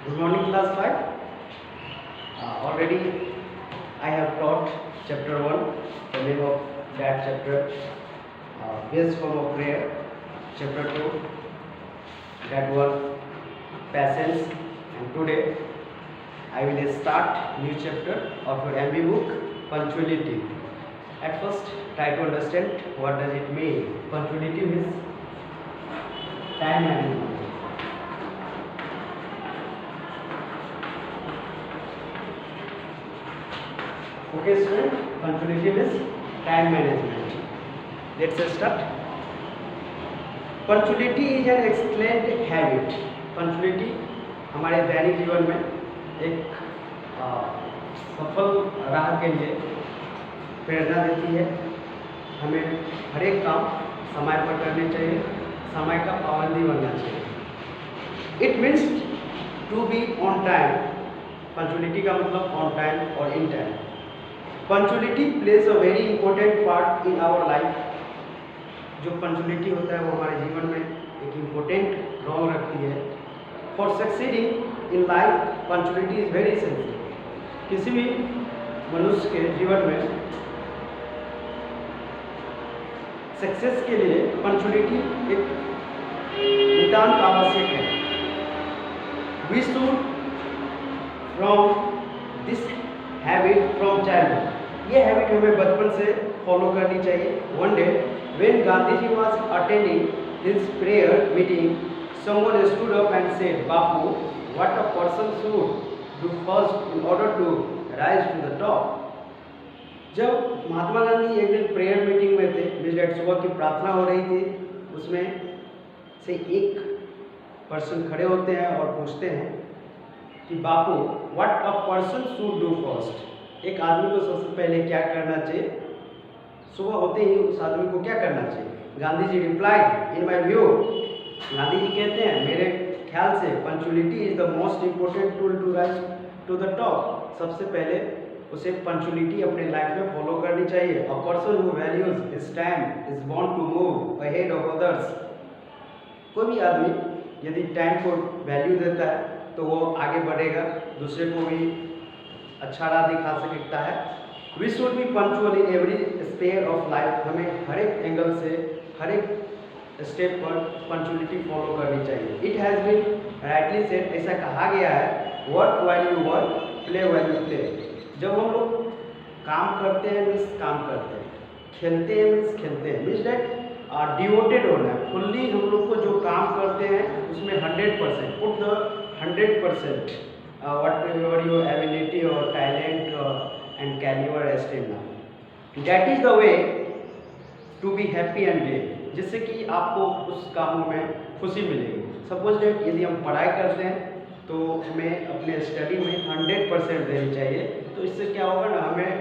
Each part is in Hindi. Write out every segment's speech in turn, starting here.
Good morning, class 5. Already I have taught chapter 1, the name of that chapter, base form of prayer. Chapter 2, that one, patience. And today I will start new chapter of your MB book, punctuality. At first, try to understand what does it mean. Punctuality means time management. Okay, student, punctuality means time management. Let's start. Punctuality is an excellent habit. Punctuality हमारे दैनिक जीवन में एक सफल राह के लिए प्रेरणा देती है। हमें हर एक काम समय पर करने चाहिए, समय का पाबंदी बनना चाहिए। It means to be on time. Punctuality का मतलब ऑन टाइम और in time. Punctuality plays a very important part in our life. जो पंक्चुअलिटी होता है वो हमारे जीवन में एक इम्पोर्टेंट रोल रखती है। For succeeding in life punctuality is very essential. किसी भी मनुष्य के जीवन में सक्सेस के लिए पंक्चुअलिटी एक नितांत आवश्यक है। We should from this habit from childhood. ये हैबिट हमें बचपन से फॉलो करनी चाहिए। One day when Gandhi ji was attending his prayer meeting, someone stood up and said, Bapu, what a person should do first in order to rise to the top. जब महात्मा गांधी एक दिन प्रेयर मीटिंग में थे, मिड सुबह की प्रार्थना हो रही थी, उसमें से एक पर्सन खड़े होते हैं और पूछते हैं कि Bapu, what a person should do first. एक आदमी को सबसे पहले क्या करना चाहिए? सुबह होते ही उस आदमी को क्या करना चाहिए? Gandhi ji replied, in my view, Gandhi ji कहते हैं मेरे ख्याल से punctuality is the most important tool to rise to the top. सबसे पहले उसे पंक्चुअलिटी अपने लाइफ में फॉलो करनी चाहिए। A person who values his time is born to move ahead of others. कोई भी आदमी यदि टाइम को वैल्यू देता है तो वो आगे बढ़ेगा, दूसरे को भी अच्छा राह दिखा सकता है। We should be punctual in every sphere of life. हमें हर एक एंगल से, हर एक स्टेप पर पंक्चुअलिटी फॉलो करनी चाहिए। It has been rightly said, ऐसा कहा गया है, work while you work, play while you play. जब हम लोग काम करते हैं मीन्स काम करते हैं, खेलते हैं मीन्स खेलते हैं, मीन्स दैट डिवोटेड होना है। फुल्ली हम लोग को जो काम करते हैं उसमें 100% put the 100% whatever your ability और talent and calibre stamina. That is the way to be happy and great, जिससे कि आपको उस काम में खुशी मिलेगी। सपोज डेट यदि हम पढ़ाई करते हैं तो हमें अपने स्टडी में 100% देनी चाहिए। तो इससे क्या होगा ना, हमें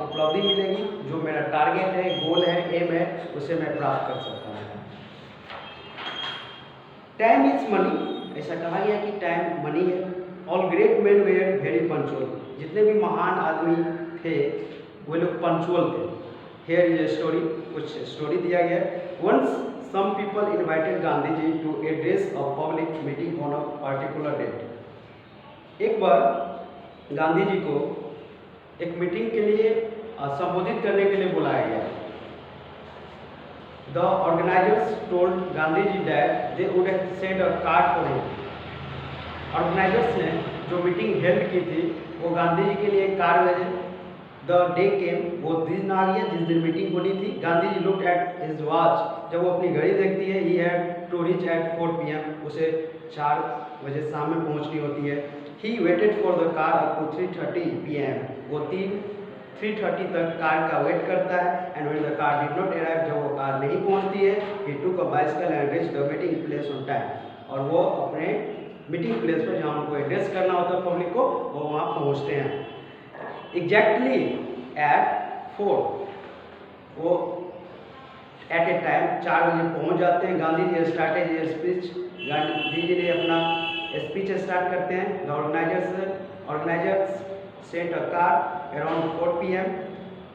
उपलब्धि मिलेगी। जो मेरा टारगेट है, गोल है, एम है, उसे मैं प्राप्त कर सकता हूँ। टाइम इज मनी, ऐसा कहा गया कि टाइम मनी है। All great man were very punctual. जितने भी महान आदमी थे वो लोग पंक्चुअल थे। हेयर इज ए स्टोरी, कुछ स्टोरी दिया गया। Once some people invited Gandhi ji to address a public meeting on a particular date. एक बार गांधी जी को एक मीटिंग के लिए संबोधित करने के लिए बुलाया गया। The organisers told Gandhi ji that they would send a card for him. Organisers ने जो मीटिंग हेल्ड की थी वो गांधी जी के लिए एक कार्ड भेजे। द डे केम, वो दिन आ गया जिस दिन मीटिंग होनी थी। Gandhi ji looked at his watch. जब वो अपनी घड़ी देखती है, he had to reach at 4 PM, उसे 4 बजे शाम में पहुंचनी होती है। He waited for the car up to 3:30 PM। वो 3:30 तक कार का वेट करता है। And when the car did not arrive, जब वो कार नहीं पहुंचती है, ही टूक a bicycle and reach the meeting place on time. और वो अपने मीटिंग प्लेस पर जहाँ उनको एड्रेस करना होता है पब्लिक को, वो वहाँ पहुँचते हैं। एग्जैक्टली एट 4, वो एट ए टाइम 4 बजे पहुंच जाते हैं। Gandhi ji started a speech. Gandhi ji ने अपना स्पीच स्टार्ट करते हैं। The organisers sent a car around 4 PM।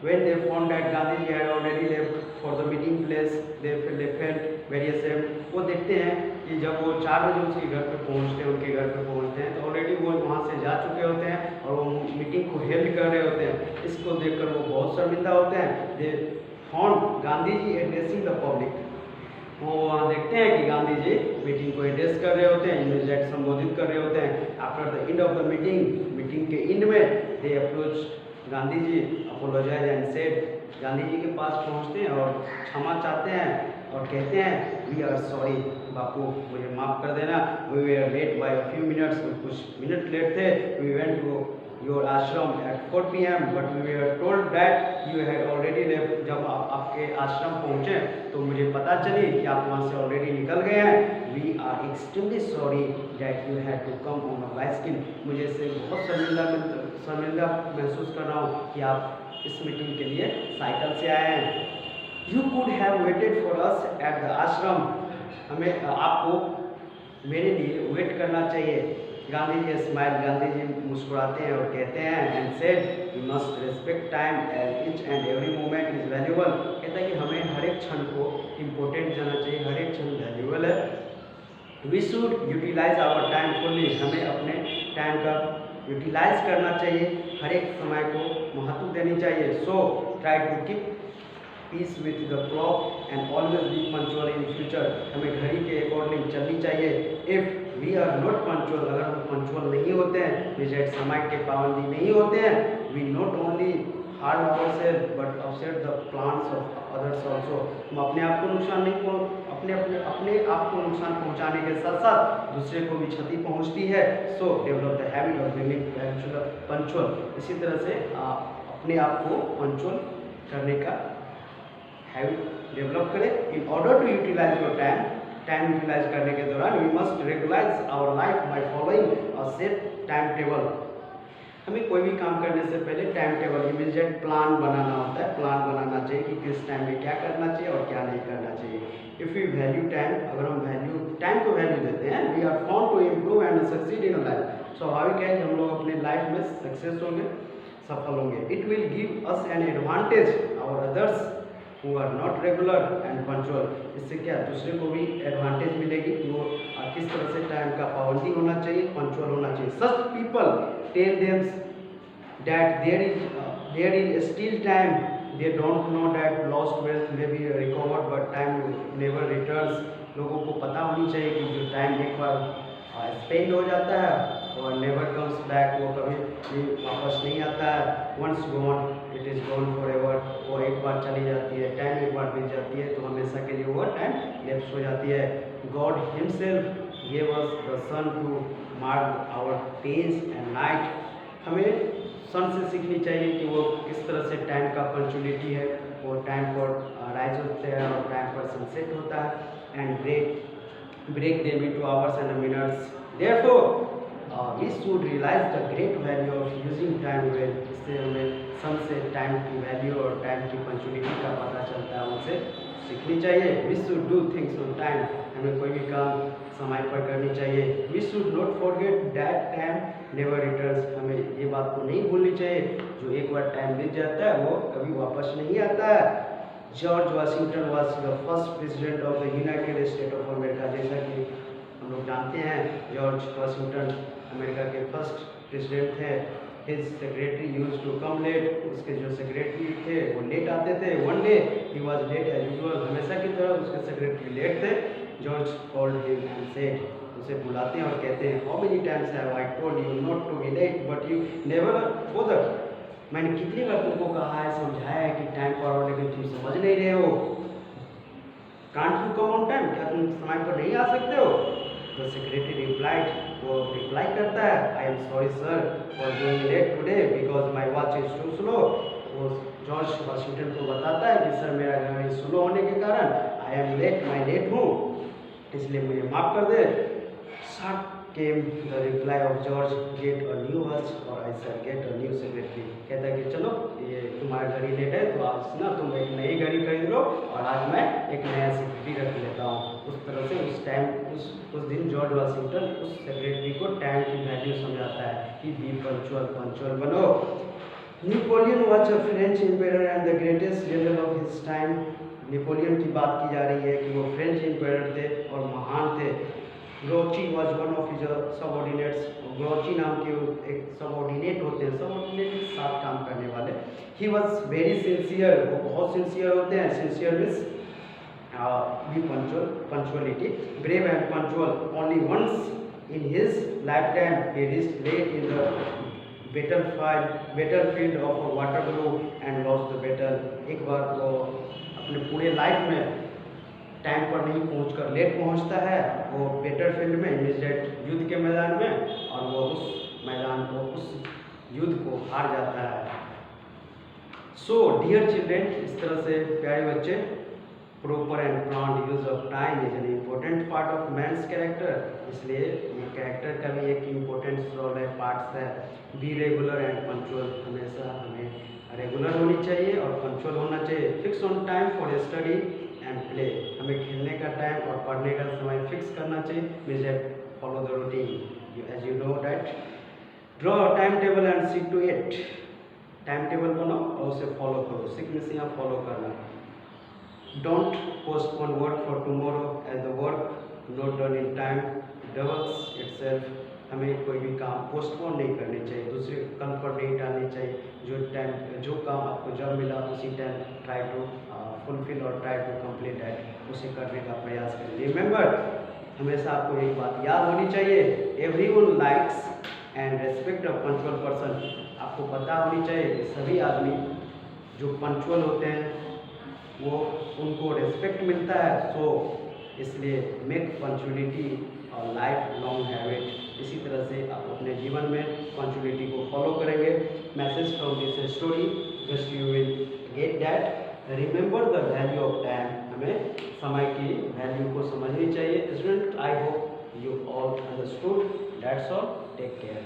When they found that Gandhi ji had already left for the meeting place, they felt very ashamed. वो देखते हैं कि जब वो 4 बजे उसके घर पे पहुंचते हैं, उनके घर पे पहुंचते हैं, तो जा चुके होते हैं और वो मीटिंग को हेल्ड कर रहे होते हैं। इसको देखकर वो बहुत शर्मिंदा होते हैं। They found Gandhi ji addressing the public. वो वहाँ देखते हैं कि गांधी जी मीटिंग को एड्रेस कर रहे होते हैं, इनवाइट संबोधित कर रहे होते हैं। After the end of the meeting के एंड में they approach Gandhi ji, apologise and said, Gandhi ji के पास पहुँचते हैं और क्षमा चाहते हैं और कहते हैं वी आर सॉरी बापू, मुझे माफ़ कर देना, we were late by a few minutes, कुछ मिनट लेट थे। We went to your ashram at 4 PM but we were told that you had already left. जब आप आपके आश्रम पहुँचे तो मुझे पता चली कि आप वहाँ से ऑलरेडी निकल गए हैं। We are extremely sorry that you had to come on a bicycle. मुझे इससे बहुत शर्मिंदा महसूस कर रहा हूँ कि आप इस मीटिंग के लिए साइकिल से आए हैं। You could have waited for us at the ashram. हमें आपको मेरे लिए वेट करना चाहिए। गांधी जी स्माइल, गांधी जी मुस्कुराते हैं और कहते हैं and said you must respect time as each and every moment is valuable. कहता है कि हमें हर एक क्षण को इम्पोर्टेंट जाना चाहिए, हर एक क्षण वैल्यूबल है। We should utilise our time fully. हमें अपने टाइम का यूटिलाइज करना चाहिए, हर एक समय को महत्व देनी चाहिए। So try to keep peace with the clock and always be punctual in future. हमें घड़ी के अकॉर्डिंग चलनी चाहिए। If we are not punctual, अगर हम पंचुअल नहीं होते हैं, विजेट समय के पाबंदी नहीं होते हैं, we not only harm ourself but upset the plans of others also. हम अपने आप को नुकसान नहीं अपने आप को नुकसान पहुंचाने के साथ साथ दूसरे को भी क्षति पहुंचती है। सो develop the habit of being punctual. इसी तरह से आप अपने आप को पंचुअल करने का हैबिट डेवलप करें। In order to utilise your time utilise करने के दौरान we must regularise our life by following a set time table. हमें कोई भी काम करने से पहले टाइम टेबल इमीडिएट प्लान बनाना होता है। प्लान बनाना चाहिए कि किस टाइम में क्या करना चाहिए और क्या नहीं करना चाहिए। इफ़ यू वैल्यू टाइम, अगर हम टाइम को वैल्यू देते हैं, we are found to improve and succeed in life. स्वाभाविक है कि हम लोग अपने लाइफ में सक्सेस होंगे, सफल होंगे। It will give us an advantage और others who are not regular and punctual। इससे क्या दूसरे को भी एडवांटेज मिलेगी कि वो किस तरह से टाइम का पाबंदी होना चाहिए, पंचुअल होना चाहिए। Such people tell them that there is still time, they don't know that lost wealth may be recovered but time never returns. लोगों को पता होनी चाहिए कि जो टाइम एक बार स्पेंड हो जाता है और नेवर कम्स बैक, वो कभी भी वापस नहीं आता है। Once gone it is gone for ever. वो एक बार चली जाती है, टाइम एक बार बीत जाती है तो हमेशा के लिए वो टाइम लैप्स हो जाती है। God himself gave us the sun to mark our days and night. हमें सन से सीखनी चाहिए कि वो किस तरह से टाइम का पंचुअलिटी है। वो टाइम पर राइज होते हैं और टाइम पर सनसेट होता है and break them into hours and minutes. Therefore, we should realize the great value of using time well। इससे हमें सन से टाइम की वैल्यू और टाइम की पंचुअलिटी का पता चलता है, उनसे सीखनी चाहिए। We should do things on time। हमें कोई भी काम समय पर करनी चाहिए। We should not forget that time never returns। हमें ये बात को नहीं भूलनी चाहिए, जो एक बार टाइम बीत जाता है वो कभी वापस नहीं आता है। George Washington was the first president of the United State of America. जैसा कि हम लोग जानते हैं जॉर्ज वाशिंगटन अमेरिका के फर्स्ट प्रेसिडेंट थे। His secretary use to come late. उसके जो सेक्रेटरी थे वो लेट आते थे। One day he was late as usual. हमेशा की तरह उसके सेक्रेटरी लेट थे। George called him and said, उसे बुलाते हैं और कहते हैं how many times have I told you not to be late but you never bother. मैंने कितनी बार तुमको कहा है, समझाया है कि टाइम पर आओ, लेकिन तुम समझ नहीं रहे हो। Can't you come on time, क्या तुम समय पर नहीं आ सकते हो? द सेक्रेटरी रिप्लाइड, वो रिप्लाई करता है I am sorry sir for going late today because my watch is too slow. वो जॉर्ज वाशिंगटन को बताता है कि सर मेरा घड़ी स्लो होने के कारण आई एम लेट, मैं लेट हूँ, इसलिए मुझे माफ़ कर दे। Short came the reply of George, get a new watch or I shall get a new secretary। कहता है कि चलो ये तुम्हारा घड़ी लेट है तो आज ना तुम एक नई घड़ी खरीद लो और आज मैं एक नया सेक्रेटरी रख लेता हूँ। उस तरह से उस दिन जॉर्ज वाशिंगटन उस सेक्रेटरी को टाइम की वैल्यू समझाता है कि बी पंचुअल बनो। Napoleon was a French empire and the greatest general of his time. Napoleon की बात की जा रही है कि वो फ्रेंच एम्पायर थे और महान थे। Grochi was one of his subordinates. Grochi नाम के एक सबॉर्डिनेट होते हैं, सबॉर्डिनेट के साथ काम करने वाले। ही वॉज वेरी सिंसियर, वो बहुत सिंसियर होते हैं। Sincere means be punctual, punctuality. Brave and punctual, only once in his lifetime he reached late in the battlefield of Waterloo and lost the battle। एक बार वो अपने पूरे लाइफ में टाइम पर नहीं पहुंचकर लेट पहुंचता है वो बैटलफील्ड में, इमीडिएट युद्ध के मैदान में, और वो उस मैदान को, उस युद्ध को हार जाता है। सो डियर चिल्ड्रेन, इस तरह से प्यारे बच्चे, proper and planned use of time is an important part of man's character. इसलिए ये कैरेक्टर का भी एक इम्पोर्टेंट रोल है, पार्ट्स है। बी रेगुलर एंड पंचुअल, हमेशा हमें रेगुलर होनी चाहिए और पंचुअल होना चाहिए। Fix on time for study and play, हमें खेलने का टाइम और पढ़ने का समय फिक्स करना चाहिए। Means follow the routine as you know that. Draw time table and seek to it, time table बनाओ और उसे फॉलो करो। सीक मीन्स यहाँ फॉलो करना। Don't postpone work for tomorrow as the work not done in time doubles itself। हमें कोई भी काम पोस्टपोन नहीं करनी चाहिए, दूसरे कल पर नहीं टालनी चाहिए। जो काम आपको जब मिला उसी टाइम ट्राई टू फुलफिल और ट्राई टू कंप्लीट दैट, उसे करने का प्रयास करें। रिमेंबर, हमेशा आपको एक बात याद होनी चाहिए, everyone likes and respect a punctual person. आपको पता होनी चाहिए कि सभी आदमी जो पंचुअल होते हैं वो उनको रिस्पेक्ट मिलता है। सो इसलिए मेक पंचुअलिटी और लाइफ लॉन्ग हैबिट। इसी तरह से आप अपने जीवन में पंचुअलिटी को फॉलो करेंगे। Message from this story, just you will get that remember the value of time. हमें समय की वैल्यू को समझनी चाहिए। Student, I hope you all understood. That's all, take care.